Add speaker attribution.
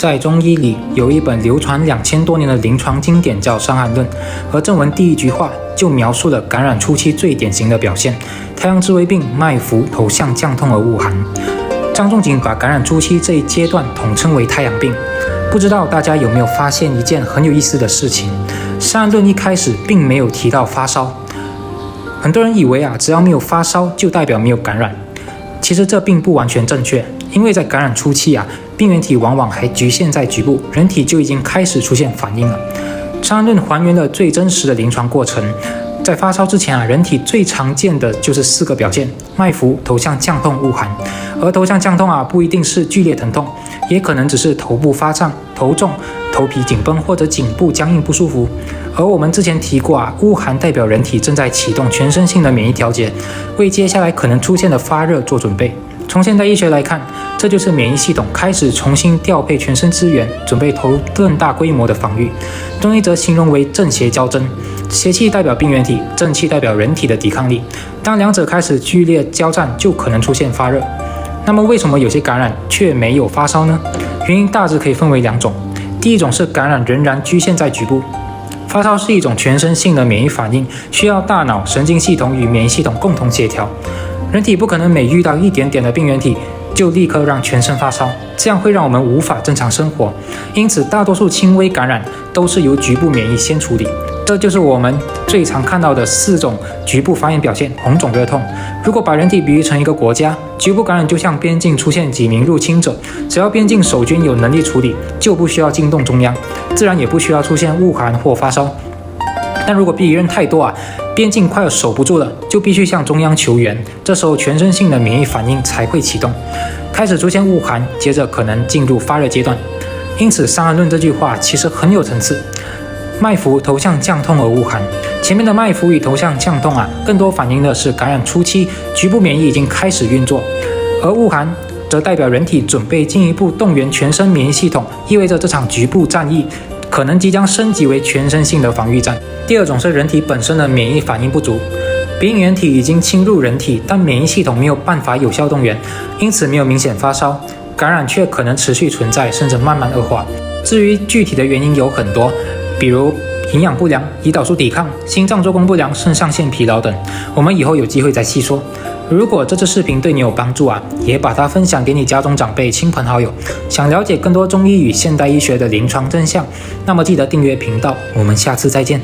Speaker 1: 在中醫裡有一本流傳2000多年的臨床經典叫《傷寒論》，而正文第一句話就描述了感染初期最典型的表現：太陽之微病，脈浮，頭項降痛而惡寒。張仲景把感染初期這一階段統稱為太陽病。不知道大家有沒有發現一件很有意思的事情？《傷寒論》一開始並沒有提到發燒，很多人以為只要沒有發燒就代表沒有感染，其實這並不完全正確，因為在感染初期病原體往往還局限在局部，人體就已經開始出現反應了。《傷寒論》還原了最真實的臨床過程。在發燒之前人體最常見的就是4個表現：脈浮、頭項降痛、惡寒。而頭項降痛不一定是劇烈疼痛，也可能只是頭部發脹、頭重、頭皮緊繃或者頸部僵硬不舒服。而我們之前提過惡寒代表人體正在啟動全身性的免疫調節，為接下來可能出現的發熱做準備。從現代醫學來看，這就是免疫系統開始重新調配全身資源，準備投入更大規模的防禦。中醫則形容為正邪交爭，邪氣代表病原體，正氣代表人體的抵抗力。當兩者開始劇烈交戰，就可能出現發熱。那麼為什麼有些感染卻沒有發燒呢？原因大致可以分為2種。第一種是感染仍然局限在局部，發燒是一種全身性的免疫反應，需要大腦、神經系統與免疫系統共同協調。人體不可能每遇到一點點的病原体就立刻讓全身發燒，這樣會讓我們無法正常生活。因此大多數輕微感染都是由局部免疫先處理，這就是我們最常看到的4種局部发炎表現：紅腫熱痛。如果把人體比喻成一個國家，局部感染就像邊境出現幾名入侵者，只要邊境守軍有能力處理，就不需要驚動中央，自然也不需要出现惡寒或發燒。但如果敌人太多邊境快要守不住了，就必須向中央求援，這時候全身性的免疫反應才會啟動，開始出現惡寒，接着可能進入發熱階段。因此《傷寒論》這句話其實很有層次。脈浮，頭項降痛而惡寒。前面的脈浮與頭項降痛更多反映的是感染初期局部免疫已經開始運作，而惡寒則代表人體準備進一步動員全身免疫系統，意味着這場局部戰役可能即將升級為全身性的防禦戰。第二種是人體本身的免疫反應不足，病原體已經侵入人體，但免疫系統沒有辦法有效動員，因此沒有明顯發燒，感染卻可能持續存在，甚至慢慢惡化。至於具體的原因有很多，比如營養不良、胰島素抵抗、心臟做工不良、腎上腺疲勞等，我們以後有機會再細說。如果這支視頻對你有幫助也把它分享給你家中長輩、親朋好友。想了解更多中醫與現代醫學的臨床真相，那麼記得訂閱頻道。我們下次再見。